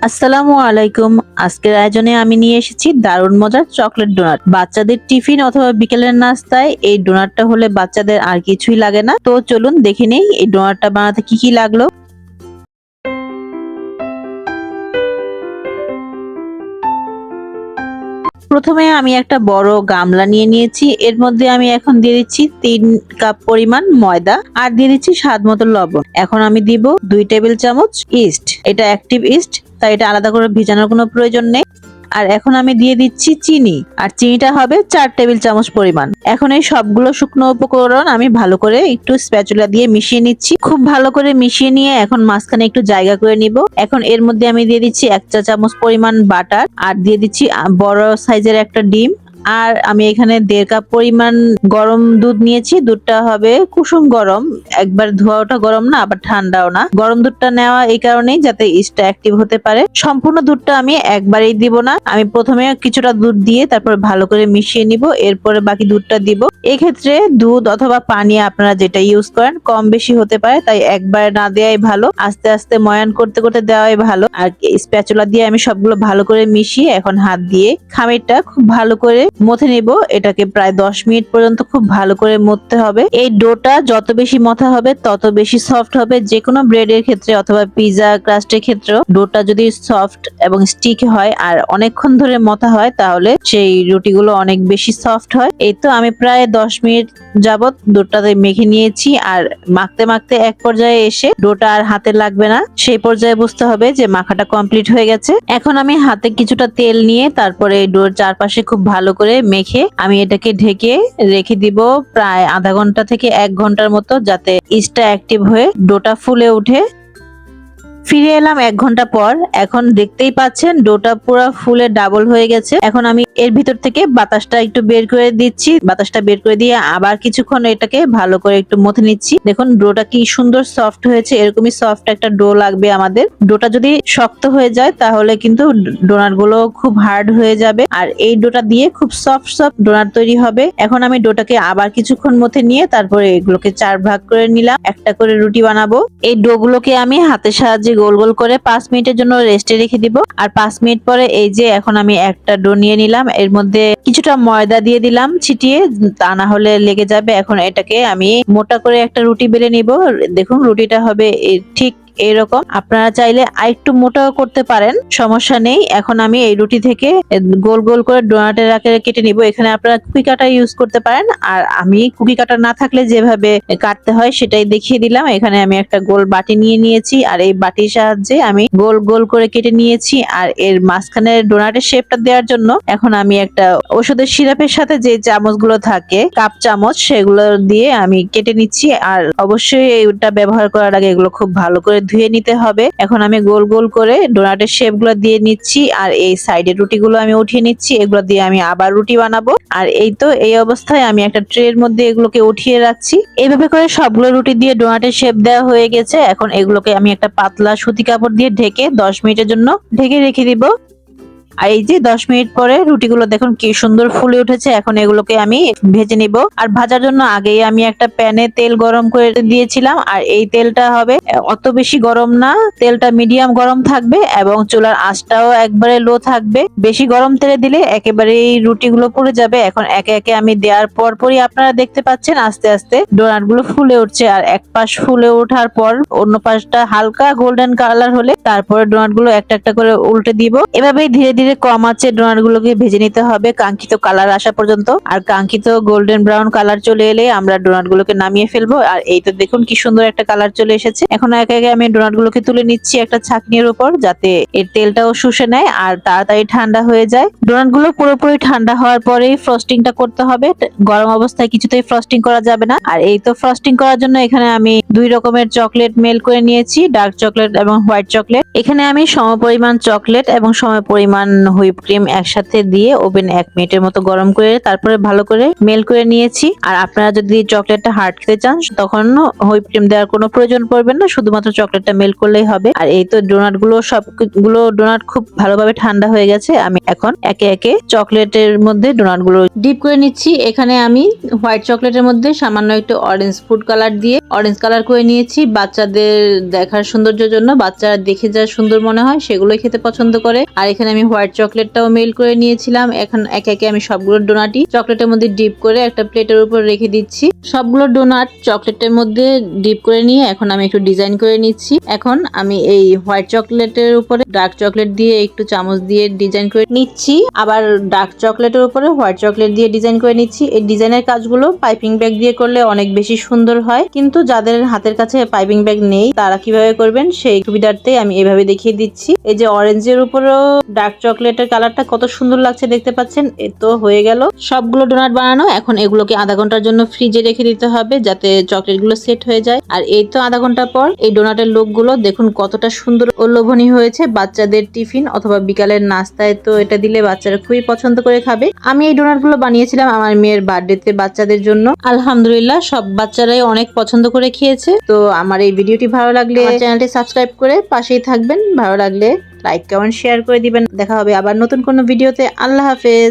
আসসালামু আলাইকুম। আজকের আয়োজনে আমি নিয়ে এসেছি দারুণ মজার চকলেট ডোনাট। বাচ্চাদের টিফিন অথবা বিকেলের নাস্তায় এই ডোনাটটা হলে বাচ্চাদের আর কিছুই লাগে না। তো চলুন দেখে নেই এই ডোনাটটা বানাতে কি কি লাগলো। প্রথমে আমি একটা বড় গামলা নিয়ে নিয়েছি। এর মধ্যে আমি এখন দিয়ে দিচ্ছি 3 কাপ পরিমাণ ময়দা আর দিয়ে দিচ্ছি স্বাদ মতো লবণ। এখন আমি দিব 2 টেবিল চামচ ইস্ট। এটা অ্যাক্টিভ ইস্ট, তাই এটা আলাদা করে ভিজানোর কোনো প্রয়োজন নেই। আর এখন আমি দিয়ে দিচ্ছি চিনি, আর চিনিটা হবে 4 টেবিল চামচ পরিমাণ। এখন এই সবগুলো শুকনো উপকরণ আমি ভালো করে একটু স্প্যাচুলা দিয়ে মিশিয়ে নিচ্ছি। খুব ভালো করে মিশিয়ে নিয়ে এখন মাঝখানে একটু জায়গা করে নিব। এখন এর মধ্যে আমি দিয়ে দিচ্ছি 1 চা চামচ পরিমাণ বাটার আর দিয়ে দিচ্ছি বড় সাইজের একটা ডিম। আর আমি এখানে 1.5 কাপ পরিমাণ গরম দুধ নিয়েছি। দুধটা হবে কুসুম গরম, একবার ধোয়া ওঠা গরম না, আবার ঠান্ডাও না। গরম দুধটা নেওয়া এই কারণেই যাতে ইস্টটা অ্যাক্টিভ হতে পারে। সম্পূর্ণ দুধটা আমি একবারেই দিব না, আমি প্রথমে কিছুটা দুধ দিয়ে তারপর ভালো করে মিশিয়ে নিব, এরপরে বাকি দুধটা দিব। এক্ষেত্রে দুধ অথবা পানি আপনারা যেটা ইউজ করেন কম বেশি হতে পারে, তাই একবারে না দেওয়াই ভালো, আস্তে আস্তে ময়ান করতে করতে দেওয়াই ভালো। আর স্প্যাচুলা দিয়ে আমি সবগুলো ভালো করে মিশিয়ে এখন হাত দিয়ে খামিরটা খুব ভালো করে মথে নিব। এটাকে প্রায় 10 মিনিট পর্যন্ত খুব ভালো করে মথতে হবে। এই ডোটা যত বেশি মথা হবে তত বেশি সফট হবে। যে কোনো ব্রেডের ক্ষেত্রে অথবা পিৎজা ক্রাস্টের ক্ষেত্রেও ডোটা যদি সফট এবং স্টিক হয় আর অনেকক্ষণ ধরে মথা হয় তাহলে সেই রুটিগুলো অনেক বেশি সফট হয়। এই তো আমি প্রায় 10 মিনিট যাবত ডোটাতে মেখে নিয়েছি। আর মাখতে মাখতে এক পর্যায়ে এসে ডোটা আর হাতে লাগবে না, সেই পর্যায়ে বুঝতে হবে যে মাখাটা কমপ্লিট হয়ে গেছে। এখন আমি হাতে কিছুটা তেল নিয়ে তারপরে ডোর চারপাশে খুব ভালো করে মেখে আমি এটাকে ঢেকে রেখে দিব প্রায় আধা ঘন্টা থেকে 1 ঘন্টার মতো, যাতে ইস্টটা অ্যাক্টিভ হয়ে ডোটা ফুলে উঠে। ফিরে এলাম 1 ঘন্টা পর। এখন দেখতেই পাচ্ছেন ডোটা পুরো ফুলে ডাবল হয়ে গেছে। এখন আমি এর ভিতর থেকে বাতাসটা একটু বের করে দিচ্ছি। বাতাসটা বের করে দিয়ে আবার কিছুক্ষণ এটাকে ভালো করে একটু মথে নিচ্ছি। দেখুন ডোটা কি সুন্দর সফট হয়েছে। এরকমই সফট একটা ডো লাগবে আমাদের। ডোটা যদি শক্ত হয়ে যায় তাহলে কিন্তু ডোনাট গুলো খুব হার্ড হয়ে যাবে, আর এই ডোটা দিয়ে খুব সফট সফট ডোনাট তৈরি হবে। এখন আমি ডোটাকে আবার কিছুক্ষণ মথে নিয়ে তারপরে এগুলোকে 4 ভাগ করে নিলাম, একটা করে রুটি বানাবো। এই ডো গুলোকে আমি হাতের সাহায্যে গোল গোল করে 5 মিনিটের জন্য রেস্টে রেখে দিব। আর 5 মিনিট পরে এই যে এখন আমি একটা ডো নিয়ে নিলাম, এর মধ্যে কিছুটা ময়দা দিয়ে দিলাম ছিটিয়ে, তা না হলে লেগে যাবে। এখন এটাকে আমি মোটা করে একটা রুটি বেলে নিব। দেখুন রুটিটা হবে ঠিক এরকম। আপনারা চাইলে আরেকটু মোটাও করতে পারেন, সমস্যা নেই। এখন আমি এই রুটি থেকে গোল গোল করে ডোনাটের আকারে কেটে নিব। এখানে আপনারা কুকি কাটার ইউজ করতে পারেন, আর আমি কুকি কাটার না থাকলে যেভাবে কাটতে হয় সেটাই দেখিয়ে দিলাম। এখানে আমি একটা গোল বাটি নিয়ে নিয়েছি, আর এই বাটির সাহায্যে আমি গোল গোল করে কেটে নিয়েছি। আর এর মাঝখানে ডোনাটের শেপটা দেওয়ার জন্য এখন আমি একটা ওষুধের সিরাপের সাথে যে চামচগুলো থাকে কাপ চামচ, সেগুলো দিয়ে আমি কেটে নিচ্ছি। আর অবশ্যই এটা ব্যবহার করার আগে এগুলো খুব ভালো করে ধুয়ে নিতে হবে। এখন আমি গোল গোল করে ডোনাটের শেপ গুলো দিয়ে নিচ্ছি, আর এই সাইডের রুটিগুলো আমি উঠিয়ে নিচ্ছি। এগুলো দিয়ে আমি আবার রুটি বানাবো। আর এই তো এই অবস্থায় আমি একটা ট্রের মধ্যে এগুলোকে উঠিয়ে রাখছি। এইভাবে করে সবগুলো রুটি দিয়ে ডোনাটের শেপ দেওয়া হয়ে গেছে। এখন এগুলোকে আমি একটা পাতলা সুতি কাপড় দিয়ে ঢেকে 10 মিনিটের জন্য ঢেকে রেখে দিব। আর এই যে 10 মিনিট পরে রুটিগুলো দেখুন কি সুন্দর ফুলে উঠেছে। এখন এগুলোকে আমি ভেজে নিব। আর ভাজার জন্য আগেই আমি একটা প্যানে তেল গরম করে দিয়েছিলাম, আর এই তেলটা হবে অত বেশি গরম না, তেলটা মিডিয়াম গরম থাকবে এবং চুলার আঁচটাও একবারে লো থাকবে। বেশি গরম তেলে দিলে একেবারে এই রুটিগুলো পুড়ে যাবে। এখন একে একে আমি দেওয়ার পরই আপনারা দেখতে পাচ্ছেন আস্তে আস্তে ডোনাট গুলো ফুলে উঠছে। আর এক পাশ ফুলে ওঠার পর অন্য পাশটা হালকা গোল্ডেন কালার হলে তারপরে ডোনাট গুলো একটা একটা করে উল্টে দিব। এভাবেই ধীরে ধীরে কম আঁচে ডোনাট গুলোকে ভেজে নিতে হবে কাঙ্ক্ষিত কালার আসা পর্যন্ত। আর কাঙ্ক্ষিত গোল্ডেন ব্রাউন কালার চলে এলে আমরা ডোনাট গুলোকে নামিয়ে ফেলবো। আর এই তো দেখুন কি সুন্দর একটা কালার চলে এসেছে। এখন একে একে আমি ডোনাট গুলোকে তুলে নিচ্ছি একটা ছাঁকনির উপর, যাতে এর তেলটাও শুষে নেয় আর তাড়াতাড়ি ঠান্ডা হয়ে যায়। ডোনাট গুলো পুরোপুরি ঠান্ডা হওয়ার পরেই ফ্রস্টিংটা করতে হবে, গরম অবস্থায় কিছুতেই ফ্রস্টিং করা যাবে না। আর এই তো ফ্রস্টিং করার জন্য এখানে আমি 2 রকমের চকলেট মেল্ট করে নিয়েছি, ডার্ক চকলেট এবং হোয়াইট চকলেট। এখানে আমি সমপরিমাণ চকলেট এবং সমপরিমাণ হুইপ ক্রিম একসাথে দিয়ে ওভেন 1 মিনিটের মতো গরম করে তারপরে ভালো করে মেল করে নিয়েছি। আর আপনারা যদি চকলেটটা হার্ড খেতে চান তখন হুইপ ক্রিম দেওয়ার কোনো প্রয়োজন পড়বে না, শুধুমাত্র চকলেটটা মেল করলেই হবে। আর এই তো ডোনাট গুলো সবগুলো ডোনাট খুব ভালোভাবে ঠান্ডা হয়ে গেছে। আমি এখন একে একে চকলেটের মধ্যে ডোনাট গুলো ডিপ করে নিচ্ছি। এখানে আমি হোয়াইট চকলেটের মধ্যে সামান্য একটু অরেঞ্জ ফুড কালার দিয়ে অরেঞ্জ কালার করে নিয়েছি। বাচ্চাদের দেখার সৌন্দর্যের জন্য, বাচ্চারা দেখে যা সুন্দর মনে হয় সেগুলোই খেতে পছন্দ করে। আর এখানে আমি হোয়াইট চকলেটটাও মেল করে নিয়েছিলাম। এখন একে একে আমি সবগুলো ডোনাটই চকলেটের মধ্যে ডিপ করে একটা প্লেটের উপর রেখে দিচ্ছি। সবগুলো ডোনাট চকলেটের মধ্যে ডিপ করে নিয়ে এখন আমি একটু ডিজাইন করে নিচ্ছি। এখন আমি এই হোয়াইট চকলেটের উপরে ডার্ক চকলেট দিয়ে একটু চামচ দিয়ে ডিজাইন করে নিচ্ছি, আবার ডার্ক চকলেটের উপরে হোয়াইট চকলেট দিয়ে ডিজাইন করে নিচ্ছি। এই ডিজাইনের কাজগুলো পাইপিং ব্যাগ দিয়ে করলে অনেক বেশি সুন্দর হয়, কিন্তু যাদের হাতের কাছে পাইপিং ব্যাগ নেই তারা কিভাবে করবেন সেই সুবিধার্থে আমি এভাবে দেখিয়ে দিচ্ছি। এই যে অরেঞ্জের উপরেও ডার্ক চকলেটের কালারটা কত সুন্দর লাগছে দেখতে পাচ্ছেন। এ তো হয়ে গেল সবগুলো ডোনাট বানানো। এখন এগুলোকে আধা ঘন্টার জন্য ফ্রিজে রেখে দিতে হবে যাতে চকলেট গুলো সেট হয়ে যায়। আর এই তো আধা ঘন্টা পর এই ডোনাটের লোকগুলো দেখুন কতটা সুন্দর ও লোভনীয় হয়েছে। বাচ্চাদের টিফিন অথবা বিকালের নাস্তায় তো এটা দিলে বাচ্চারা খুবই পছন্দ করে খাবে। আমি এই ডোনাট গুলো বানিয়েছিলাম আমার মেয়ের বার্থডেতে বাচ্চাদের জন্য। আলহামদুলিল্লাহ সব বাচ্চারাই অনেক পছন্দ করে খেয়েছে। তো আমার এই ভিডিওটি ভালো লাগলে চ্যানেলটি সাবস্ক্রাইব করে পাশেই থাকবেন। ভালো লাগলে লাইক কমেন্ট শেয়ার করে দিবেন। দেখা হবে আবার নতুন কোনো ভিডিওতে। আল্লাহ হাফেজ।